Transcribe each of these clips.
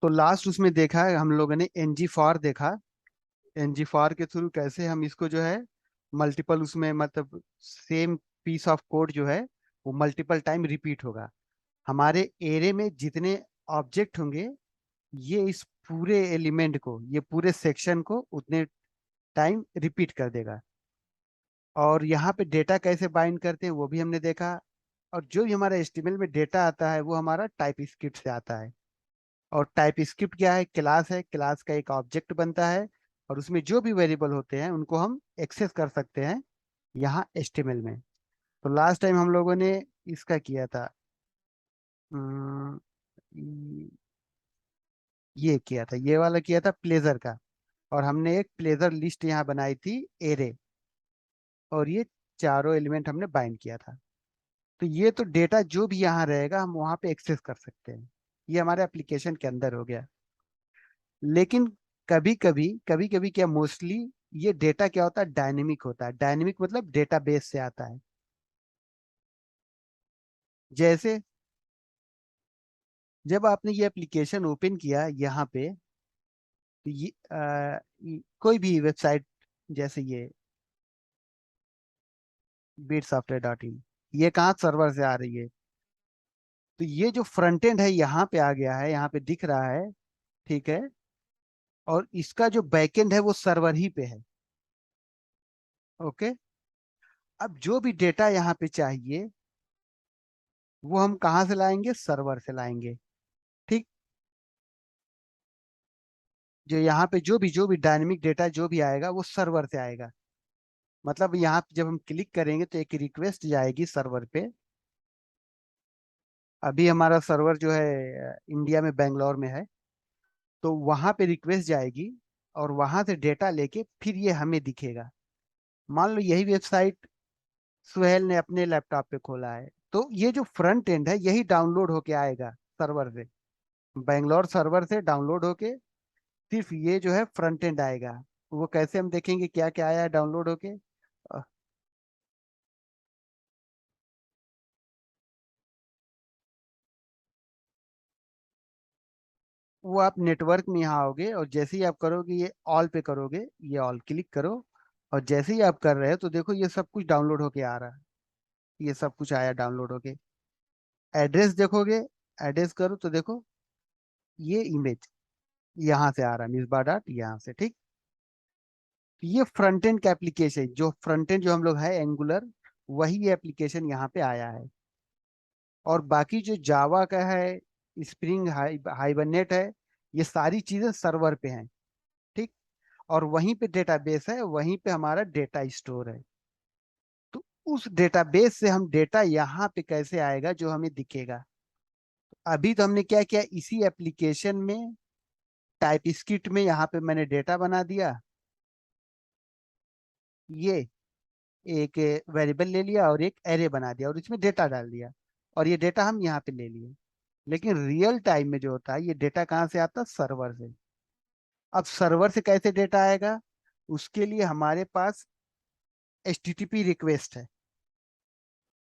तो लास्ट उसमें देखा है हम लोगों ने एनजी फॉर देखा। एनजी फॉर के थ्रू कैसे हम इसको जो है मल्टीपल उसमें मतलब सेम पीस ऑफ कोड जो है वो मल्टीपल टाइम रिपीट होगा। हमारे एरे में जितने ऑब्जेक्ट होंगे ये इस पूरे एलिमेंट को ये पूरे सेक्शन को उतने टाइम रिपीट कर देगा। और यहाँ पे डेटा कैसे बाइंड करते हैं वो भी हमने देखा। और जो भी हमारा एचटीएमएल में डेटा आता है वो हमारा टाइप स्क्रिप्ट से आता है। और टाइप स्क्रिप्ट क्या है? क्लास है, क्लास का एक ऑब्जेक्ट बनता है और उसमें जो भी वेरिएबल होते हैं उनको हम एक्सेस कर सकते हैं यहाँ एचटीएमएल में। तो लास्ट टाइम हम लोगों ने इसका किया था, अम, ये किया था, ये वाला किया था प्लेजर का। और हमने एक प्लेजर लिस्ट यहाँ बनाई थी एरे, और ये चारों एलिमेंट हमने बाइंड किया था। तो ये तो डेटा जो भी यहाँ रहेगा हम वहाँ पे एक्सेस कर सकते हैं। ये हमारे एप्लीकेशन के अंदर हो गया। लेकिन कभी कभी क्या, मोस्टली ये डेटा क्या होता है, डायनेमिक होता है। डायनेमिक मतलब डेटाबेस से आता है। जैसे जब आपने ये एप्लीकेशन ओपन किया यहाँ पे, तो कोई भी वेबसाइट, जैसे ये bitssoftware.in, ये कहाँ सर्वर से आ रही है? तो ये जो फ्रंट एंड है यहाँ पे आ गया है, यहाँ पे दिख रहा है, ठीक है। और इसका जो बैकएंड है वो सर्वर ही पे है। ओके। अब जो भी डेटा यहाँ पे चाहिए वो हम कहाँ से लाएंगे? सर्वर से लाएंगे। ठीक। जो यहाँ पे जो भी डायनेमिक डेटा जो भी आएगा वो सर्वर से आएगा। मतलब यहाँ पे जब हम क्लिक करेंगे तो एक रिक्वेस्ट जाएगी सर्वर पे। अभी हमारा सर्वर जो है इंडिया में बेंगलोर में है। तो वहां पे रिक्वेस्ट जाएगी और वहां से डेटा लेके फिर ये हमें दिखेगा। मान लो यही वेबसाइट सुहेल ने अपने लैपटॉप पे खोला है, तो ये जो फ्रंट एंड है यही डाउनलोड होके आएगा सर्वर से। बेंगलोर सर्वर से डाउनलोड होके सिर्फ ये जो है फ्रंट एंड आएगा। वो कैसे हम देखेंगे क्या क्या आया है डाउनलोड होके? अ, वो आप नेटवर्क में यहाँ आओगे और जैसे ही आप करोगे ये ऑल पे करोगे, ये ऑल क्लिक करो। और जैसे ही आप कर रहे हो तो देखो ये सब कुछ डाउनलोड होके आ रहा है। ये सब कुछ आया डाउनलोड होके। एड्रेस देखोगे, एड्रेस करो तो देखो ये इमेज यहाँ से आ रहा है, मिसबा डॉट यहाँ से। ठीक। तो ये फ्रंट एंड का एप्लीकेशन, जो फ्रंट एंड जो हम लोग है एंगुलर, वही एप्लीकेशन यहाँ पे आया है। और बाकी जो जावा का है, स्प्रिंग हाइबरनेट है, ये सारी चीजें सर्वर पे हैं। ठीक। और वहीं पे डेटाबेस है, वहीं पे हमारा डेटा स्टोर है। तो उस डेटाबेस से हम डेटा यहाँ पे कैसे आएगा जो हमें दिखेगा? अभी तो हमने क्या किया, इसी एप्लीकेशन में टाइप स्क्रिप्ट में यहाँ पे मैंने डेटा बना दिया। ये एक वेरिएबल ले लिया और एक एरे बना दिया और इसमें डेटा डाल दिया। और ये डेटा हम यहाँ पे ले लिए। लेकिन रियल टाइम में जो होता है ये डेटा कहाँ से आता है? सर्वर से। अब सर्वर से कैसे डेटा आएगा? उसके लिए हमारे पास HTTP रिक्वेस्ट है।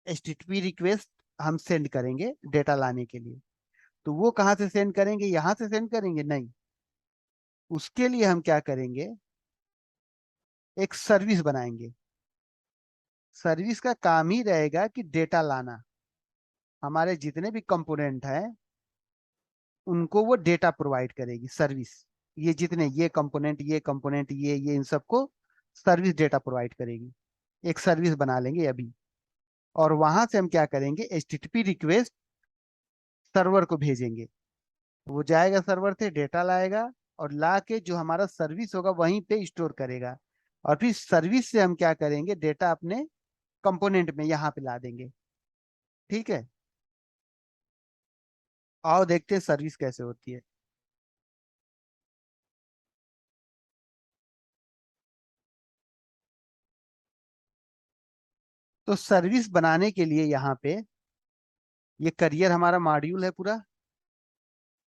HTTP रिक्वेस्ट हम सेंड करेंगे डेटा लाने के लिए। तो वो कहाँ से सेंड करेंगे? यहाँ से सेंड करेंगे? नहीं। उसके लिए हम क्या करेंगे, एक सर्विस बनाएंगे। सर्विस का काम ही रहेगा कि डेटा लाना। हमारे जितने भी कंपोनेंट हैं उनको वो डेटा प्रोवाइड करेगी सर्विस। ये जितने ये कंपोनेंट ये इन सबको सर्विस डेटा प्रोवाइड करेगी। एक सर्विस बना लेंगे अभी। और वहां से हम क्या करेंगे, HTTP रिक्वेस्ट सर्वर को भेजेंगे। वो जाएगा सर्वर से डेटा लाएगा और ला के जो हमारा सर्विस होगा वहीं पे स्टोर करेगा। और फिर सर्विस से हम क्या करेंगे, डेटा अपने कंपोनेंट में यहाँ पे ला देंगे। ठीक है। आओ देखते हैं सर्विस कैसे होती है। तो सर्विस बनाने के लिए यहाँ पे ये करियर हमारा मॉड्यूल है पूरा।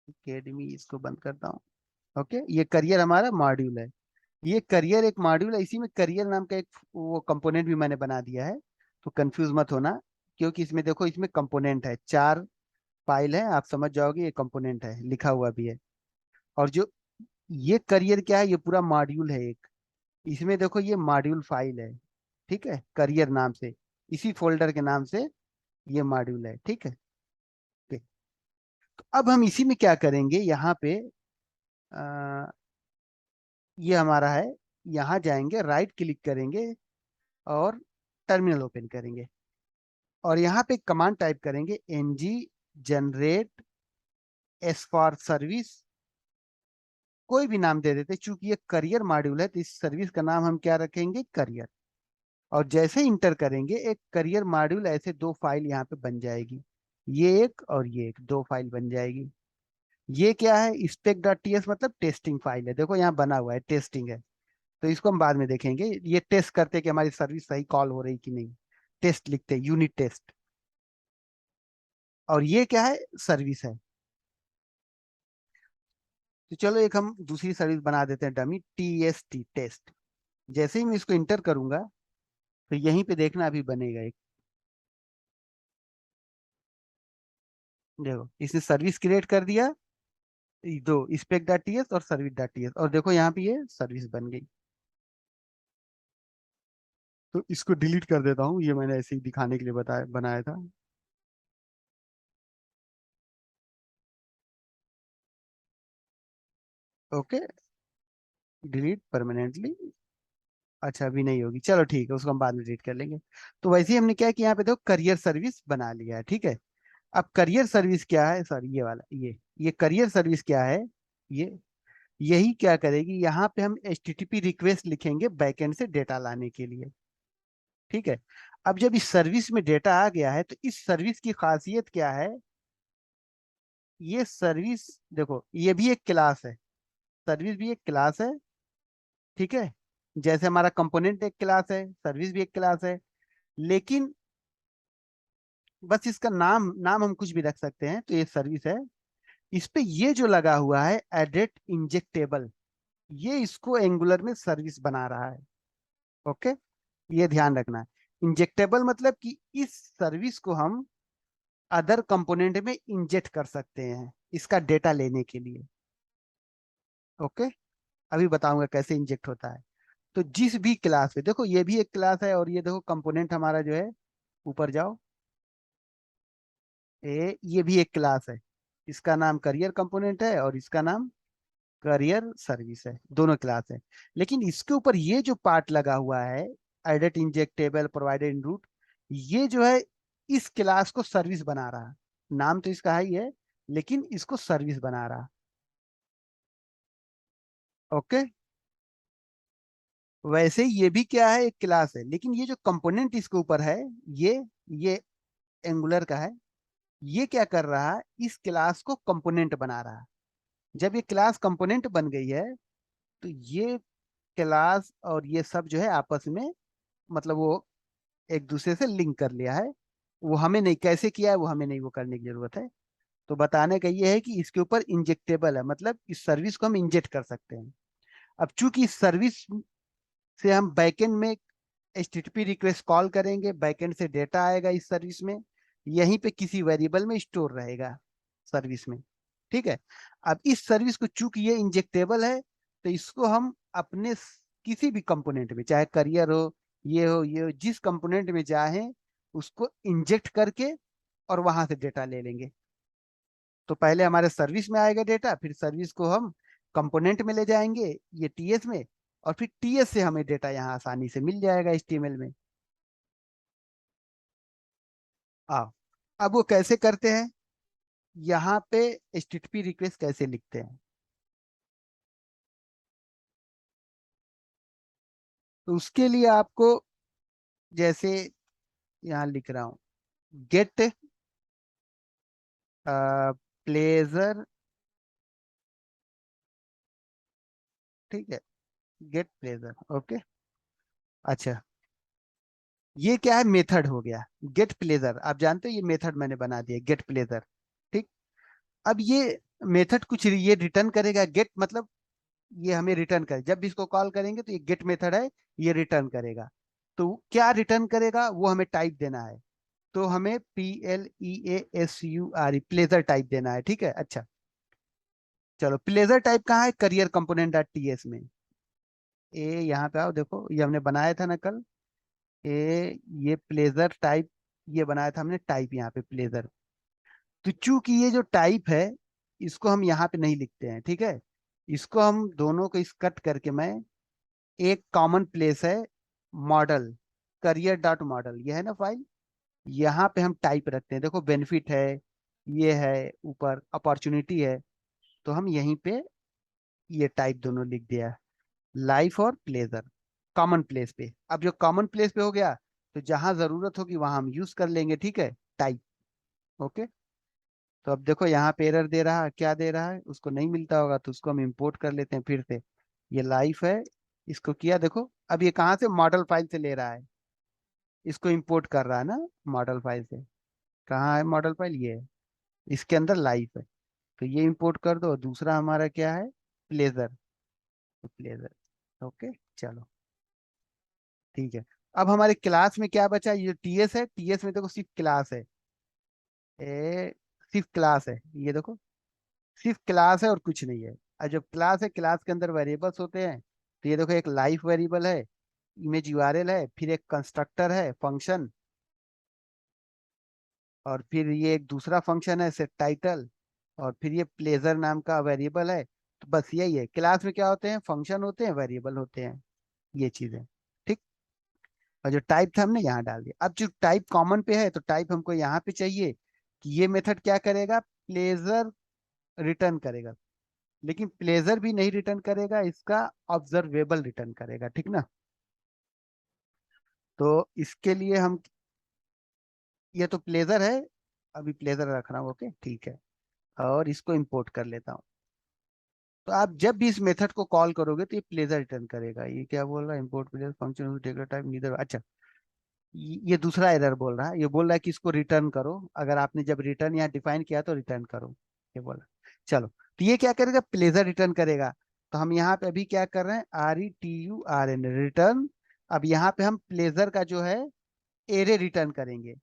एकेडमी इसको बंद करता हूँ। ओके, ये करियर हमारा मॉड्यूल है। ये करियर एक मॉड्यूल है, इसी में करियर नाम का एक वो कंपोनेंट भी मैंने बना दिया है। तो कंफ्यूज मत होना, क्योंकि इसमें देखो इसमें कंपोनेंट है चार। फाइल है, आप समझ जाओगे ये कंपोनेंट है, लिखा हुआ भी है। और जो ये करियर क्या है, ये पूरा मॉड्यूल है एक। इसमें देखो ये मॉड्यूल फाइल है, ठीक है, करियर नाम से, इसी फोल्डर के नाम से ये मॉड्यूल है, ठीक है। ठीक। तो अब हम इसी में क्या करेंगे, यहाँ पे ये हमारा है, यहाँ जाएंगे, राइट क्लिक करेंगे और टर्मिनल ओपन करेंगे, और यहाँ पे कमांड टाइप करेंगे ng generate S for service, कोई भी नाम दे देते, चूंकि ये करियर मॉड्यूल है तो इस सर्विस का नाम हम क्या रखेंगे, करियर। और जैसे इंटर करेंगे एक करियर मॉड्यूल, ऐसे दो फाइल यहाँ पे बन जाएगी, ये एक और ये एक, दो फाइल बन जाएगी। ये क्या है, spec.ts मतलब टेस्टिंग फाइल है, देखो यहाँ बना हुआ है टेस्टिंग है। तो इसको हम बाद में देखेंगे, ये टेस्ट करते कि हमारी सर्विस सही कॉल हो रही कि नहीं, टेस्ट लिखते हैं, यूनिट टेस्ट। और ये क्या है, सर्विस है। तो चलो एक हम दूसरी सर्विस बना देते हैं, डमी TST टेस्ट। जैसे ही मैं इसको इंटर करूंगा तो यहीं पे देखना अभी बनेगा एक, देखो इसने सर्विस क्रिएट कर दिया, ये दो, spec.ts और service.ts, और देखो यहाँ पे ये सर्विस बन गई। तो इसको डिलीट कर देता हूँ, ये मैंने ऐसे ही दिखाने के लिए बताया, बनाया था। Okay, delete permanently. अच्छा अभी नहीं होगी, चलो ठीक है, उसको हम बाद में डिलीट कर लेंगे। तो वैसे ही हमने क्या किया, यहाँ पे देखो करियर सर्विस बना लिया है, ठीक है। अब करियर सर्विस क्या है, सॉरी ये वाला, ये करियर सर्विस क्या है, ये यही क्या करेगी, यहाँ पे हम HTTP रिक्वेस्ट लिखेंगे बैकएंड से डेटा लाने के लिए, ठीक है। अब जब इस सर्विस में डेटा आ गया है तो इस सर्विस की खासियत क्या है, ये सर्विस देखो ये भी एक क्लास है, सर्विस भी एक क्लास है, ठीक है। जैसे हमारा कंपोनेंट एक क्लास है, सर्विस भी एक क्लास है, लेकिन बस इसका नाम नाम हम कुछ भी रख सकते हैं, तो ये सर्विस है। इस पे ये जो लगा हुआ है एडेट इंजेक्टेबल, ये इसको एंगुलर में सर्विस बना रहा है, ओके। ये ध्यान रखना है, इंजेक्टेबल मतलब कि इस सर्विस को हम अदर कंपोनेंट में इंजेक्ट कर सकते हैं इसका डेटा लेने के लिए, ओके। अभी बताऊंगा कैसे इंजेक्ट होता है। तो जिस भी क्लास में, देखो ये भी एक क्लास है, और ये देखो कंपोनेंट हमारा जो है, ऊपर जाओ, ये भी एक क्लास है, इसका नाम करियर कंपोनेंट है और इसका नाम करियर सर्विस है, दोनों क्लास है। लेकिन इसके ऊपर ये जो पार्ट लगा हुआ है, edit injectable provided in root, ये जो है इस क्लास को सर्विस बना रहा, नाम तो इसका ही है लेकिन इसको सर्विस बना रहा, ओके। वैसे ये भी क्या है, एक क्लास है, लेकिन ये जो कंपोनेंट इसके ऊपर है, ये एंगुलर का है, ये क्या कर रहा है, इस क्लास को कंपोनेंट बना रहा है। जब ये क्लास कंपोनेंट बन गई है तो ये क्लास और ये सब जो है आपस में, मतलब वो एक दूसरे से लिंक कर लिया है। वो हमें नहीं, कैसे किया है वो हमें नहीं वो करने की जरूरत है। तो बताने का ये है कि इसके ऊपर इंजेक्टेबल है, मतलब इस सर्विस को हम इंजेक्ट कर सकते हैं। अब चूंकि इस सर्विस से हम बैकएंड में HTTP रिक्वेस्ट कॉल करेंगे, बैकएंड से डेटा आएगा इस सर्विस में, यहीं पे किसी वेरिएबल में स्टोर रहेगा सर्विस में, ठीक है। अब इस सर्विस को चूंकि ये इंजेक्टेबल है, तो इसको हम अपने किसी भी कंपोनेंट में, चाहे करियर हो ये हो, जिस कंपोनेंट में चाहे उसको इंजेक्ट करके और वहां से डेटा ले लेंगे। तो पहले हमारे सर्विस में आएगा डेटा, फिर सर्विस को हम कंपोनेंट में ले जाएंगे, ये TS में, और फिर TS से हमें डेटा यहाँ आसानी से मिल जाएगा HTML में। आओ, अब वो कैसे करते हैं, यहाँ पे HTTP रिक्वेस्ट कैसे लिखते हैं, तो उसके लिए आपको, जैसे यहाँ लिख रहा हूँ, गेट प्लेजर, ठीक है, गेट प्लेजर, ओके। अच्छा, ये क्या है, मेथड हो गया, गेट प्लेजर, आप जानते हो ये मेथड मैंने बना दिया, गेट प्लेजर, ठीक। अब ये मेथड कुछ ये रिटर्न करेगा, गेट मतलब ये हमें रिटर्न करे, जब भी इसको कॉल करेंगे तो ये गेट मेथड है, ये रिटर्न करेगा। तो क्या रिटर्न करेगा वो हमें टाइप देना है। तो हमें PLEASURE प्लेजर टाइप देना है, ठीक है। अच्छा चलो, प्लेजर टाइप कहाँ है, करियर कंपोनेंट डॉट टीएस में। ए यहाँ पे आओ, देखो ये हमने बनाया था ना कल। ए ये प्लेजर टाइप, ये बनाया था हमने टाइप यहाँ पे प्लेजर। तो चूंकि ये जो टाइप है, इसको हम यहाँ पे नहीं लिखते हैं, ठीक है। इसको हम दोनों को इस कट करके मैं, एक कॉमन प्लेस है मॉडल, करियर डॉट मॉडल, ये है ना फाइल, यहाँ पे हम टाइप रखते हैं। देखो बेनिफिट है, ये है, ऊपर अपॉर्चुनिटी है, तो हम यहीं पे ये टाइप दोनों लिख दिया, लाइफ और प्लेजर, कॉमन प्लेस पे। अब जो कॉमन प्लेस पे हो गया, तो जहां जरूरत होगी वहां हम यूज कर लेंगे, ठीक है, टाइप। ओके। तो अब देखो यहाँ पे एरर दे रहा है, क्या दे रहा है, उसको नहीं मिलता होगा, तो उसको हम इंपोर्ट कर लेते हैं फिर से। ये लाइफ है, इसको किया, देखो अब ये कहाँ से, मॉडल फाइल से ले रहा है, इसको इंपोर्ट कर रहा है ना मॉडल फाइल से। कहाँ है मॉडल फाइल, ये है, इसके अंदर लाइफ है, तो ये इंपोर्ट कर दो। दूसरा हमारा क्या है, प्लेजर, तो प्लेजर। ओके चलो ठीक है। अब हमारे क्लास में क्या बचा, ये टीएस है, टीएस में देखो सिर्फ क्लास है, ए सिर्फ क्लास है, ये देखो सिर्फ क्लास है और कुछ नहीं है। और जब क्लास है, क्लास के अंदर वेरिएबल्स होते हैं, तो ये देखो एक लाइफ वेरिएबल है, इमेज यूआरएल है, फिर एक कंस्ट्रक्टर है फंक्शन, और फिर ये एक दूसरा फंक्शन है सेट टाइटल, और फिर ये प्लेजर नाम का वेरिएबल है। तो बस यही है, क्लास में क्या होते हैं, फंक्शन होते हैं, वेरिएबल होते हैं, ये चीजें, ठीक। और जो टाइप था हमने यहाँ डाल दिया। अब जो टाइप कॉमन पे है, तो टाइप हमको यहाँ पे चाहिए कि ये मेथड क्या करेगा, प्लेजर रिटर्न करेगा। लेकिन प्लेजर भी नहीं रिटर्न करेगा, इसका ऑब्जर्वेबल रिटर्न करेगा, ठीक ना। तो इसके लिए हम, ये तो प्लेजर है, अभी प्लेजर रख रहा हूँ, ओके ठीक है। और इसको इंपोर्ट कर लेता हूँ। तो आप जब भी इस मेथड को कॉल करोगे, तो ये प्लेजर रिटर्न करेगा। ये क्या बोल रहा है, import pleasure function taker type neither, अच्छा ये दूसरा एरर बोल रहा है, ये बोल रहा है कि इसको रिटर्न करो, अगर आपने जब रिटर्न यहाँ डिफाइन किया तो रिटर्न करो, ये बोला। चलो, तो ये क्या करेगा, प्लेजर रिटर्न करेगा। तो हम यहाँ पे अभी क्या कर रहे हैं, RETURN रिटर्न। अब यहाँ पे हम प्लेजर का जो है एरे रिटर्न करेंगे,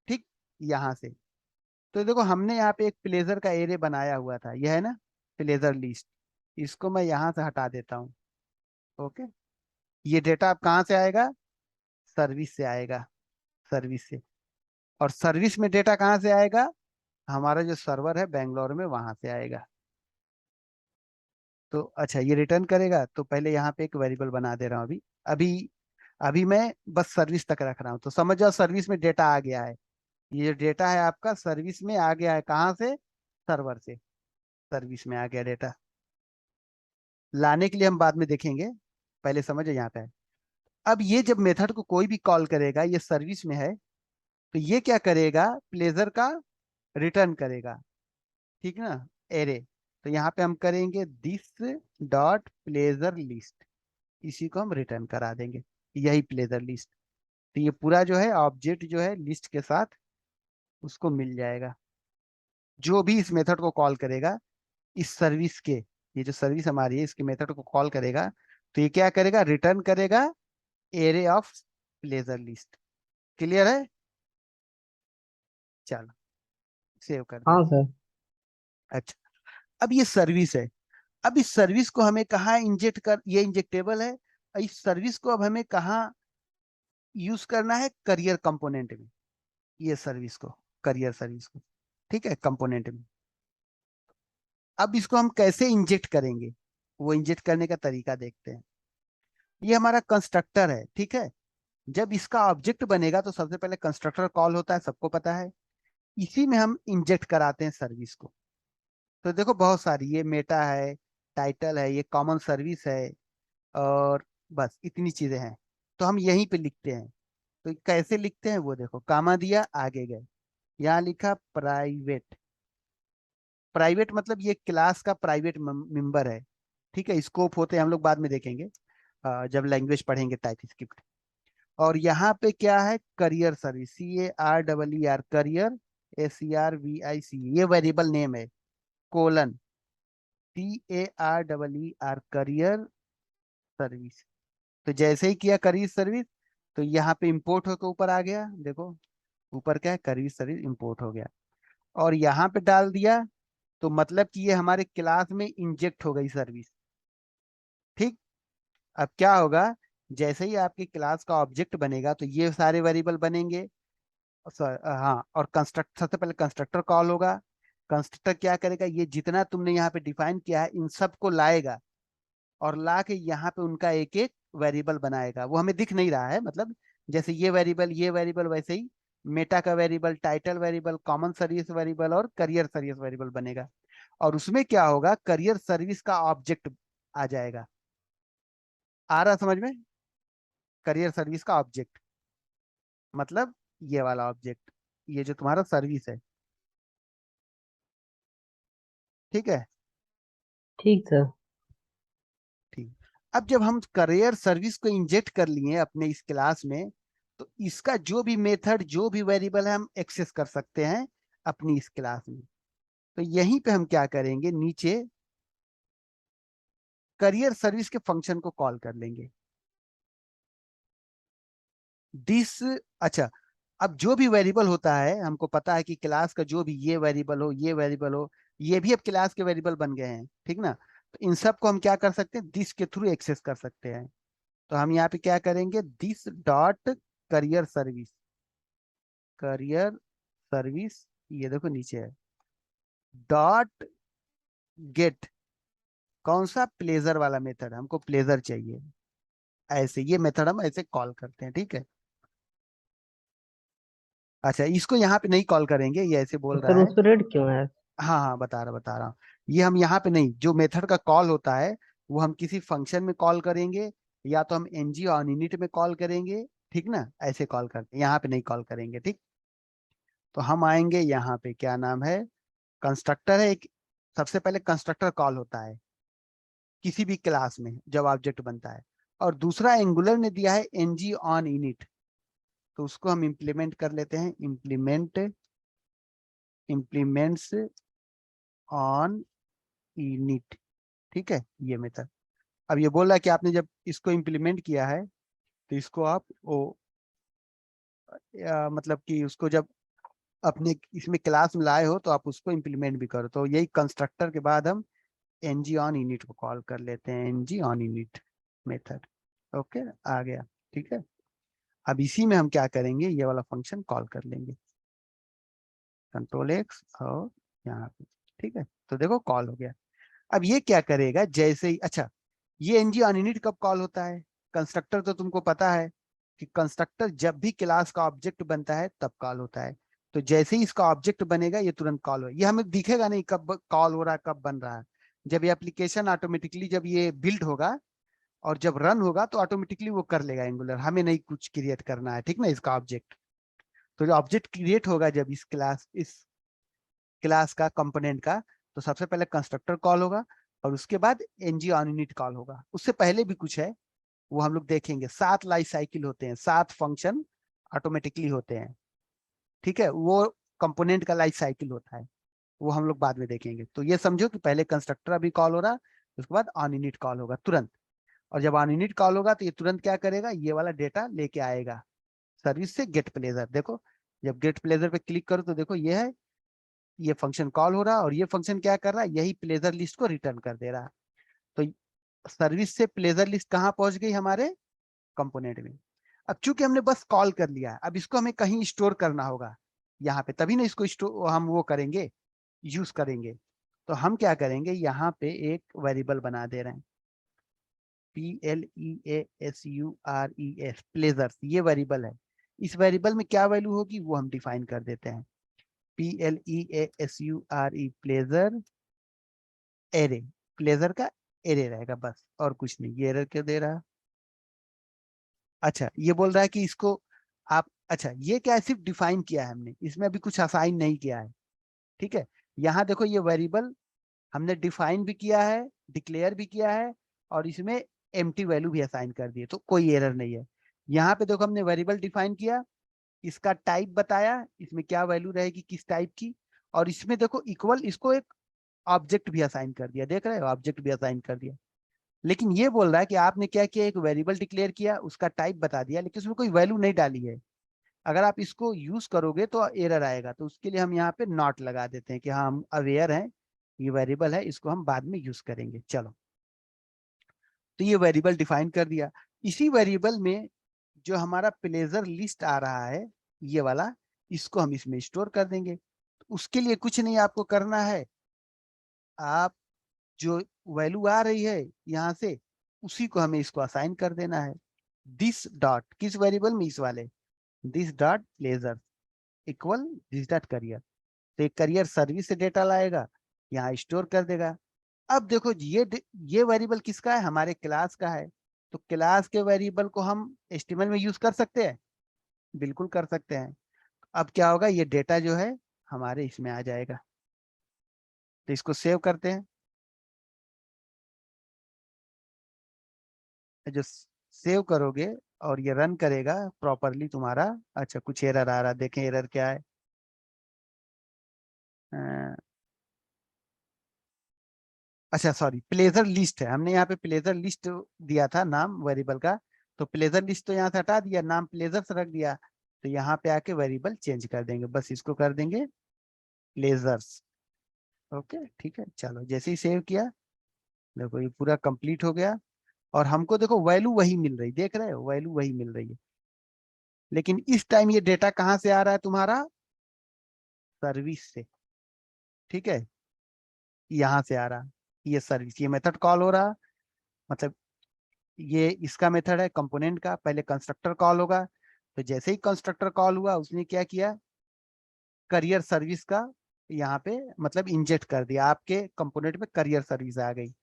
ठीक, यहाँ से। तो देखो हमने यहाँ पे एक प्लेजर का एरे बनाया हुआ था, यह है ना प्लेजर लिस्ट, इसको मैं यहाँ से हटा देता हूँ। ओके, ये डेटा अब कहाँ से आएगा, सर्विस से आएगा, सर्विस से। और सर्विस में डेटा कहाँ से आएगा, हमारा जो सर्वर है बेंगलोर में, वहां से आएगा। तो अच्छा ये रिटर्न करेगा, तो पहले यहाँ पे एक वेरिएबल बना दे रहा हूँ अभी। अभी अभी मैं बस सर्विस तक रख रहा हूँ, तो समझ जाओ सर्विस में डेटा आ गया है। ये डेटा है आपका सर्विस में आ गया है, कहाँ से, सर्वर से, सर्विस में आ गया डेटा। लाने के लिए हम बाद में देखेंगे, पहले समझो यहाँ पे है। अब ये जब मेथड को कोई भी कॉल करेगा, ये सर्विस में है, तो ये क्या करेगा, प्लेजर का रिटर्न करेगा, ठीक ना, एरे। तो यहाँ पे हम करेंगे दिस डॉट प्लेजर लिस्ट, इसी को हम रिटर्न करा देंगे, यही प्लेजर लिस्ट। तो ये पूरा जो है ऑब्जेक्ट जो है लिस्ट के साथ उसको मिल जाएगा। जो भी इस मेथड को कॉल करेगा, इस सर्विस के, ये जो सर्विस हमारी है, इसके मेथड को कॉल करेगा, तो ये क्या करेगा, रिटर्न करेगा array of pleasure list. Clear है, चलो सेव कर हाँ देते हैं। सर। अच्छा, अब ये सर्विस है, अब इस सर्विस को हमें कहाँ इंजेक्ट कर, ये इंजेक्टेबल है, इस सर्विस को अब हमें कहाँ यूज करना है, करियर कंपोनेंट में, ये सर्विस को, करियर सर्विस को, ठीक है, कंपोनेंट में। अब इसको हम कैसे इंजेक्ट करेंगे, वो इंजेक्ट करने का तरीका देखते हैं। ये हमारा कंस्ट्रक्टर है, ठीक है। जब इसका ऑब्जेक्ट बनेगा, तो सबसे पहले कंस्ट्रक्टर कॉल होता है, सबको पता है। इसी में हम इंजेक्ट कराते हैं सर्विस को। तो देखो बहुत सारी, ये मेटा है, टाइटल है, ये कॉमन सर्विस है, और बस इतनी चीजें हैं। तो हम यहीं पे लिखते हैं। तो कैसे लिखते हैं वो देखो, कामा दिया, आगे गए, यहाँ लिखा प्राइवेट। प्राइवेट मतलब ये क्लास का प्राइवेट मेंबर है, ठीक है। स्कोप होते हैं, हम लोग बाद में देखेंगे, जब लैंग्वेज पढ़ेंगे टाइप स्क्रिप्ट। और यहाँ पे क्या है, career service, CARER, career, SERVIC, ये वेरिएबल नेम है, कोलन, CARER, करियर सर्विस। तो जैसे ही किया करियर सर्विस, तो यहाँ पे इंपोर्ट होकर ऊपर आ गया, देखो ऊपर क्या है, करीब सर्विस इंपोर्ट हो गया, और यहाँ पे डाल दिया, तो मतलब कि ये हमारे क्लास में इंजेक्ट हो गई सर्विस। ठीक। अब क्या होगा, जैसे ही आपकी क्लास का ऑब्जेक्ट बनेगा तो ये सारे वेरिएबल बनेंगे। हाँ, और कंस्ट्रक्ट, सबसे पहले कंस्ट्रक्टर कॉल होगा। कंस्ट्रक्टर क्या करेगा, ये जितना तुमने यहाँ पे डिफाइन किया है इन सबको लाएगा, और ला के यहाँ पे उनका एक एक वेरिएबल बनाएगा। वो हमें दिख नहीं रहा है, मतलब जैसे ये वेरिएबल वैसे ही मेटा का variable, title variable, common service variable और करियर सर्विस वेरिएबल बनेगा। और उसमें क्या होगा, करियर सर्विस का ऑब्जेक्ट आ जाएगा। आ रहा समझ में? करियर सर्विस का ऑब्जेक्ट मतलब ये वाला ऑब्जेक्ट, ये जो तुम्हारा सर्विस है। ठीक है। ठीक सर। ठीक। अब जब हम करियर सर्विस को इंजेक्ट कर लिए अपने इस क्लास में, तो इसका जो भी मेथड, जो भी वेरिएबल है, हम एक्सेस कर सकते हैं अपनी इस क्लास में। तो यहीं पे हम क्या करेंगे, नीचे करियर सर्विस के फंक्शन को कॉल कर लेंगे। दिस, अच्छा, अब जो भी वेरिएबल होता है, हमको पता है कि क्लास का जो भी ये वेरिएबल हो, ये वेरिएबल हो, ये भी अब क्लास के वेरिएबल बन गए हैं, ठीक ना। तो इन सब को हम क्या कर सकते हैं, दिस के थ्रू एक्सेस कर सकते हैं। तो हम यहाँ पे क्या करेंगे, this dot career service, career service, ये देखो नीचे है, डॉट गेट, कौन सा, प्लेजर वाला मेथड, हमको प्लेजर चाहिए। ऐसे ये मेथड हम ऐसे कॉल करते हैं, ठीक है। अच्छा, इसको यहाँ पे नहीं कॉल करेंगे, ये ऐसे तो बोल रहा सर है। उस पर रेट क्यों है? हाँ हाँ, बता रहा हूँ। ये हम यहाँ पे नहीं, जो मेथड का कॉल होता है वो हम किसी फंक्शन में कॉल करेंगे, या तो हम ng ऑन इनिट में कॉल करेंगे, ठीक ना, ऐसे कॉल करते हैं, यहाँ पे नहीं कॉल करेंगे, ठीक। तो हम आएंगे यहाँ पे, क्या नाम है, कंस्ट्रक्टर है एक, सबसे पहले कंस्ट्रक्टर कॉल होता है किसी भी क्लास में जब ऑब्जेक्ट बनता है, और दूसरा एंगुलर ने दिया है ng ऑन इनिट, तो उसको हम इम्प्लीमेंट कर लेते हैं, इम्प्लीमेंट्स ऑन इनिट, ठीक है, ये मेथड। अब ये बोल रहा है कि आपने जब इसको इम्प्लीमेंट किया है, तो इसको आप वो मतलब कि उसको जब अपने इसमें क्लास में लाए हो, तो आप उसको इम्प्लीमेंट भी करो। तो यही कंस्ट्रक्टर के बाद हम ng ऑन इनिट को कॉल कर लेते हैं, ng on init method. Okay, आ गया, ठीक है। अब इसी में हम क्या करेंगे, ये वाला फंक्शन कॉल कर लेंगे, कंट्रोल एक्स, और यहाँ पे, ठीक है। तो देखो कॉल हो गया। अब ये क्या करेगा, जैसे ही, अच्छा, ये ng ऑन इनिट कब कॉल होता है, कंस्ट्रक्टर तो तुमको पता है कि कंस्ट्रक्टर जब भी क्लास का ऑब्जेक्ट बनता है तब कॉल होता है। तो जैसे ही इसका ऑब्जेक्ट बनेगा ये तुरंत कॉल हो, ये हमें दिखेगा नहीं कब कॉल हो रहा है, कब बन रहा है। जब ये एप्लीकेशन ऑटोमेटिकली जब ये बिल्ड होगा और जब रन होगा तो ऑटोमेटिकली वो कर लेगा एंगुलर, हमें नहीं कुछ क्रिएट करना है, ठीक ना, इसका ऑब्जेक्ट। तो जो ऑब्जेक्ट क्रिएट होगा जब इस क्लास का कंपोनेंट का, तो सबसे पहले कंस्ट्रक्टर कॉल होगा, और उसके बाद ng ऑन यूनिट कॉल होगा। उससे पहले भी कुछ है, वो हम लोग देखेंगे। 7 लाइफ साइकिल होते हैं, 7 फंक्शन ऑटोमेटिकली होते हैं, ठीक है, वो कंपोनेंट का लाइफ साइकिल होता है, वो हम लोग बाद में देखेंगे। तो ये समझो कि पहले कंस्ट्रक्टर अभी कॉल हो रहा है, उसके बाद ऑन यूनिट कॉल होगा तुरंत। और जब ऑन यूनिट कॉल होगा तो ये तुरंत क्या करेगा, ये वाला डेटा लेके आएगा सर्विस से गेट प्लेजर। देखो, जब गेट प्लेजर पे क्लिक करो तो देखो ये है, ये फंक्शन कॉल हो रहा है, और ये फंक्शन क्या कर रहा है, यही प्लेजर लिस्ट को रिटर्न कर दे रहा है। तो सर्विस से प्लेजर लिस्ट कहाँ पहुंच गई, हमारे कंपोनेंट में। अब चूंकि हमने बस कॉल कर लिया है, अब इसको हमें कहीं स्टोर करना होगा यहाँ पे, तभी ना इसको स्टोर हम वो करेंगे, यूज करेंगे। तो हम क्या करेंगे, यहाँ पे एक वेरिएबल बना दे रहे हैं, PLEASURES, प्लेजर्स, ये वेरिएबल है। इस वेरिएबल में क्या वैल्यू होगी वो हम डिफाइन कर देते हैं, PLEASURE, प्लेजर एरे, प्लेजर का एरे रहेगा बस, और कुछ नहीं। ये एरर क्यों दे रहा है, अच्छा, ये बोल रहा है कि इसको आप, अच्छा, ये क्या है, सिर्फ डिफाइन किया है हमने, इसमें अभी कुछ असाइन नहीं किया है, ठीक है। यहाँ देखो ये वेरिएबल हमने डिफाइन भी किया है, डिक्लेयर भी किया है, और इसमें एम्प्टी वैल्यू भी असाइन कर दिए, तो कोई एरर नहीं है। यहाँ पे देखो हमने वेरिएबल डिफाइन किया, इसका टाइप बताया, इसमें क्या वैल्यू रहेगी किस टाइप की, और इसमें देखो इक्वल, इसको एक ऑब्जेक्ट भी असाइन कर दिया, देख रहे हो, ऑब्जेक्ट भी असाइन कर दिया। लेकिन ये बोल रहा है कि आपने क्या किया, एक वेरिएबल डिक्लेयर किया, उसका टाइप बता दिया, लेकिन उसमें कोई वैल्यू नहीं डाली है। अगर आप इसको यूज करोगे तो एरर आएगा, तो उसके लिए हम यहाँ पे नॉट लगा देते हैं कि हाँ हम अवेयर हैं ये वेरिएबल है, इसको हम बाद में यूज करेंगे। चलो, तो ये वेरिएबल डिफाइन कर दिया। इसी वेरिएबल में जो हमारा प्लेजर लिस्ट आ रहा है ये वाला, इसको हम इसमें स्टोर कर देंगे। तो उसके लिए कुछ नहीं आपको करना है, आप जो वैल्यू आ रही है यहाँ से उसी को हमें इसको असाइन कर देना है। दिस डॉट किस वेरिएबल में, इस वाले, this dot pleasure equal this dot career. तो एक करियर सर्विस से डेटा लाएगा, यहाँ स्टोर कर देगा। अब देखो ये वेरिएबल किसका है, हमारे क्लास का है। तो क्लास के वेरिएबल को हम एचटीएमएल में यूज कर सकते हैं, बिल्कुल कर सकते हैं। अब क्या होगा, ये डेटा जो है हमारे इसमें आ जाएगा। तो इसको सेव करते हैं। जो सेव करोगे और ये रन करेगा प्रॉपरली तुम्हारा। अच्छा, कुछ एरर आ रहा, देखें एरर क्या है। अ, अच्छा सॉरी, प्लेजर लिस्ट है, हमने यहाँ पे प्लेजर लिस्ट दिया था नाम वेरिएबल का। तो प्लेजर लिस्ट तो यहाँ से हटा दिया, नाम प्लेजर से रख दिया। तो यहाँ पे आके वेरिएबल चेंज कर देंगे, बस इसको कर देंगे प्लेजर्स। ओके ठीक है, चलो जैसे ही सेव किया, देखो ये पूरा कंप्लीट हो गया। और हमको देखो वैल्यू वही मिल रही, देख रहे हो वैल्यू वही मिल रही है। लेकिन इस टाइम ये डेटा कहाँ से आ रहा है तुम्हारा, सर्विस से। ठीक है, यहाँ से आ रहा, ये सर्विस, ये मेथड कॉल हो रहा, मतलब ये इसका मेथड है कंपोनेंट का। पहले कंस्ट्रक्टर कॉल होगा, तो जैसे ही कंस्ट्रक्टर कॉल हुआ उसने क्या किया, करियर सर्विस का यहाँ पे मतलब इंजेक्ट कर दिया, आपके कंपोनेंट में करियर सर्विस आ गई।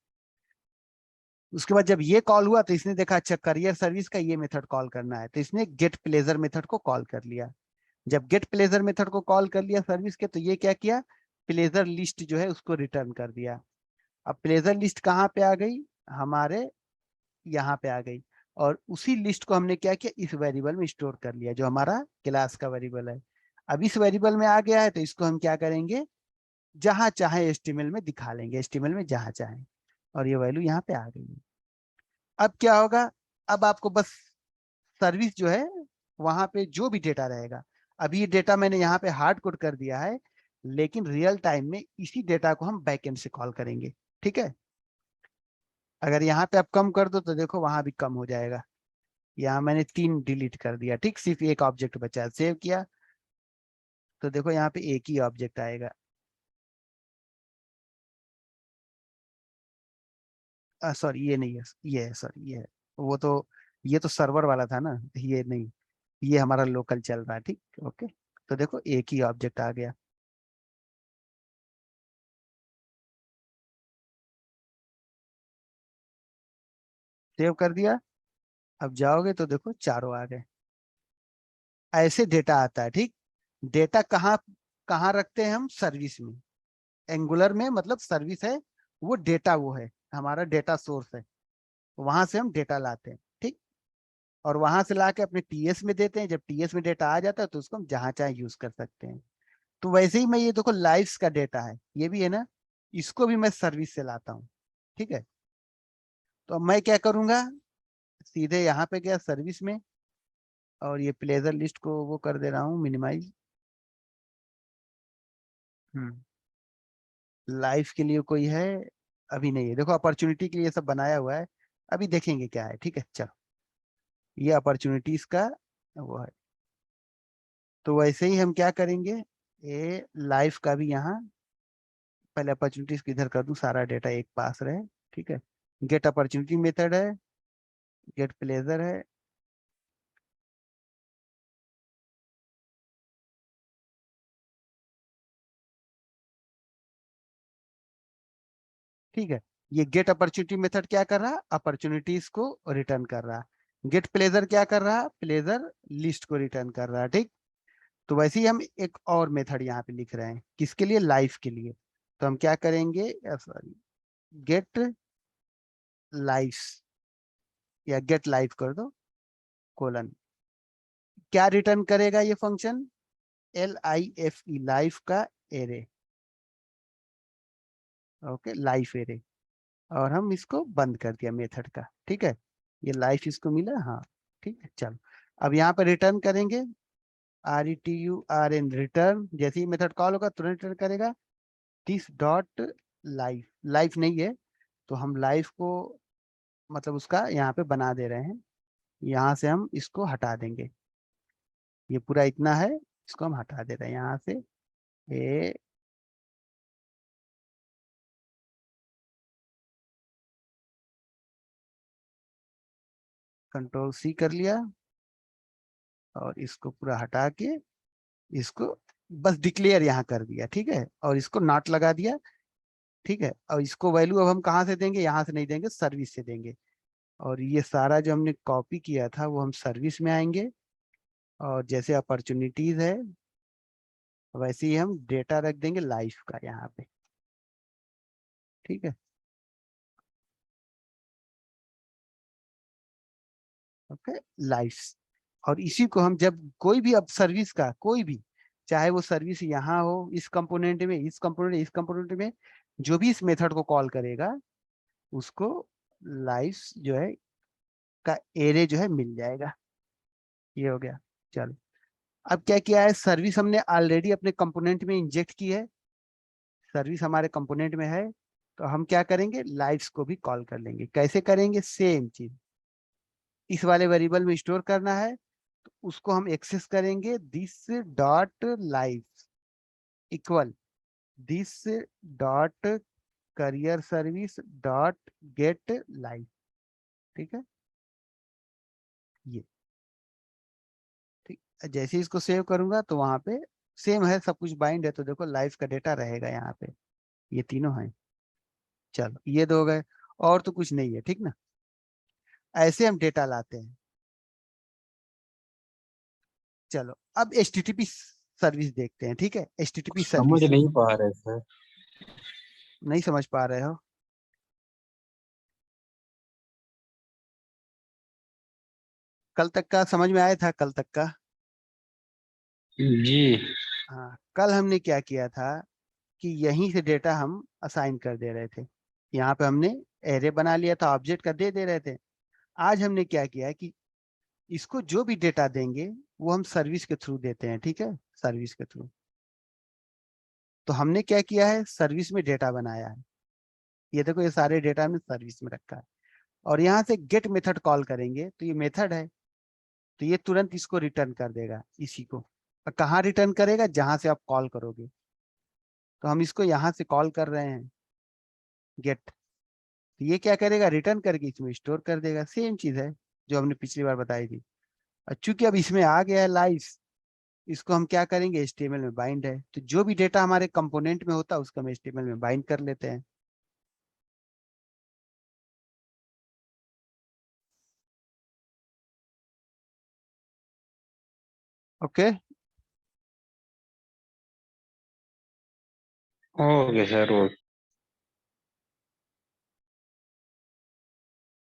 उसके बाद जब ये कॉल हुआ तो इसने देखा अच्छा करियर सर्विस का ये मेथड कॉल करना है, तो इसने गेट प्लेजर मेथड को कॉल कर लिया। जब गेट प्लेजर मेथड को कॉल कर लिया सर्विस के, तो ये क्या किया, प्लेजर लिस्ट जो है उसको रिटर्न कर दिया। अब प्लेजर लिस्ट कहाँ पे आ गई, हमारे यहाँ पे आ गई। और उसी लिस्ट को हमने क्या किया, इस वेरिएबल में स्टोर कर लिया जो हमारा क्लास का वेरिएबल है। अब इस वेरिएबल में आ गया है, तो इसको हम क्या करेंगे, जहां चाहे एचटीएमएल में दिखा लेंगे, एचटीएमएल में जहां चाहे। और ये वैल्यू यहाँ पे आ गई है। अब क्या होगा, अब आपको बस सर्विस जो है वहां पे जो भी डेटा रहेगा, अभी ये डेटा मैंने यहाँ पे हार्ड कोड कर दिया है, लेकिन रियल टाइम में इसी डेटा को हम बैकएंड से कॉल करेंगे। ठीक है, अगर यहाँ पे आप कम कर दो तो देखो वहां भी कम हो जाएगा। यहाँ मैंने 3 डिलीट कर दिया, ठीक, सिर्फ एक ऑब्जेक्ट बचा है, सेव किया तो देखो यहाँ पे एक ही ऑब्जेक्ट आएगा। सॉरी ये नहीं है, ये है, सॉरी ये है। वो तो, ये तो सर्वर वाला था ना, ये नहीं, ये हमारा लोकल चल रहा है। ठीक, ओके। तो देखो एक ही ऑब्जेक्ट आ गया। सेव कर दिया, अब जाओगे तो देखो चारों आ गए। ऐसे डेटा आता है। ठीक, डेटा कहाँ कहाँ रखते हैं हम, सर्विस में। एंगुलर में मतलब सर्विस है, वो डेटा वो है हमारा डेटा सोर्स है, वहां से हम डेटा लाते हैं। ठीक, और वहां से लाके अपने टीएस में देते हैं, जब टीएस में डेटा आ जाता है तो उसको हम जहां चाहे यूज कर सकते हैं। तो वैसे ही मैं ये देखो लाइव्स का डेटा है, ये भी है ना, इसको भी मैं सर्विस से लाता हूँ। ठीक है, तो अब मैं क्या करूंगा, सीधे यहाँ पे गया सर्विस में, और ये प्लेजर लिस्ट को वो कर दे रहा हूँ मिनिमाइज। हम्म, लाइफ के लिए कोई है, अभी नहीं है, देखो अपॉर्चुनिटी के लिए ये सब बनाया हुआ है, अभी देखेंगे क्या है। ठीक है, चलो, ये अपॉर्चुनिटीज का वो है। तो वैसे ही हम क्या करेंगे, ये लाइफ का भी यहाँ, पहले अपॉर्चुनिटीज किधर कर दूं, सारा डेटा एक पास रहे। ठीक है, गेट अपॉर्चुनिटी मेथड है, गेट प्लेजर है। ठीक है, ये गेट अपॉर्चुनिटी मेथड क्या कर रहा है, अपॉर्चुनिटीज को रिटर्न कर रहा है। गेट प्लेजर क्या कर रहा है, प्लेजर लिस्ट को रिटर्न कर रहा है। ठीक, तो वैसे ही हम एक और मेथड यहाँ पे लिख रहे हैं, किसके लिए, लाइफ के लिए। तो हम क्या करेंगे, सॉरी, गेट लाइफ, या गेट लाइफ कर दो, कोलन। क्या रिटर्न करेगा ये फंक्शन, LIFE, लाइफ का एरे। Okay, life array. और हम इसको बंद कर दिया मेथड का। ठीक है, ये लाइफ इसको मिला, हाँ। ठीक है, चलो अब यहाँ पर रिटर्न करेंगे, RETURN रिटर्न, जैसे ही मेथड कॉल होगा तुरंत रिटर्न करेगा दिस डॉट लाइफ। लाइफ नहीं है तो हम लाइफ को मतलब उसका यहाँ पे बना दे रहे हैं, यहाँ से हम इसको हटा देंगे। ये पूरा इतना है, इसको हम हटा दे रहे हैं यहाँ से। ए Ctrl+C कर लिया और इसको पूरा हटा के इसको बस डिक्लेयर यहाँ कर दिया, ठीक है, और इसको नॉट लगा दिया, ठीक है। और इसको वैल्यू अब हम कहाँ से देंगे, यहाँ से नहीं देंगे, सर्विस से देंगे। और ये सारा जो हमने कॉपी किया था वो हम सर्विस में आएंगे, और जैसे अपॉर्चुनिटीज है वैसे ही हम डेटा रख देंगे लाइफ का यहाँ पे, ठीक है। Okay, life. और इसी को हम जब कोई भी अब सर्विस का कोई भी, चाहे वो सर्विस यहाँ हो इस कंपोनेंट में, इस कंपोनेंट, इस कंपोनेंट में, जो भी इस मेथड को कॉल करेगा उसको लाइफ जो है का एरे जो है मिल जाएगा। ये हो गया। चलो, अब क्या किया है, सर्विस हमने ऑलरेडी अपने कंपोनेंट में इंजेक्ट की है, सर्विस हमारे कंपोनेंट में है, तो हम क्या करेंगे, लाइव्स को भी कॉल कर लेंगे। कैसे करेंगे, सेम चीज, इस वाले वेरिएबल में स्टोर करना है, तो उसको हम एक्सेस करेंगे this dot live equal this dot career service dot gate live, ठीक है। ये ठीक, जैसे ही इसको सेव करूंगा तो वहां पे सेम है, सब कुछ बाइंड है, तो देखो लाइव का डेटा रहेगा यहाँ पे, ये तीनों हैं। चलो ये दो हो गए, और तो कुछ नहीं है, ठीक ना। ऐसे हम डेटा लाते हैं। चलो अब HTTP सर्विस देखते हैं, ठीक है। HTTP समझ सर्विस नहीं पा रहे सर। नहीं समझ पा रहे हो, कल तक का समझ में आया था, कल तक का। जी। हाँ, कल हमने क्या किया था कि यहीं से डेटा हम असाइन कर दे रहे थे, यहाँ पे हमने एरे बना लिया था, ऑब्जेक्ट का दे दे रहे थे। आज हमने क्या किया है कि इसको जो भी डेटा देंगे वो हम सर्विस के थ्रू देते हैं, ठीक है, सर्विस के थ्रू। तो हमने क्या किया है, सर्विस में डेटा बनाया है। ये देखो, ये सारे डेटा हमने सर्विस में रखा है, और यहाँ से गेट मेथड कॉल करेंगे तो ये मेथड है, तो ये तुरंत इसको रिटर्न कर देगा, इसी को। और कहाँ रिटर्न करेगा, जहां से आप कॉल करोगे। तो हम इसको यहाँ से कॉल कर रहे हैं गेट, तो ये क्या करेगा, रिटर्न करके इसमें स्टोर कर देगा। सेम चीज है जो हमने पिछली बार बताई थी। और चूंकि अब इसमें आ गया है लाइव, इसको हम क्या करेंगे, HTML में बाइंड है, तो जो भी डेटा हमारे कंपोनेंट में होता है उसको हम HTML में बाइंड कर लेते हैं। ओके। Okay sir, okay.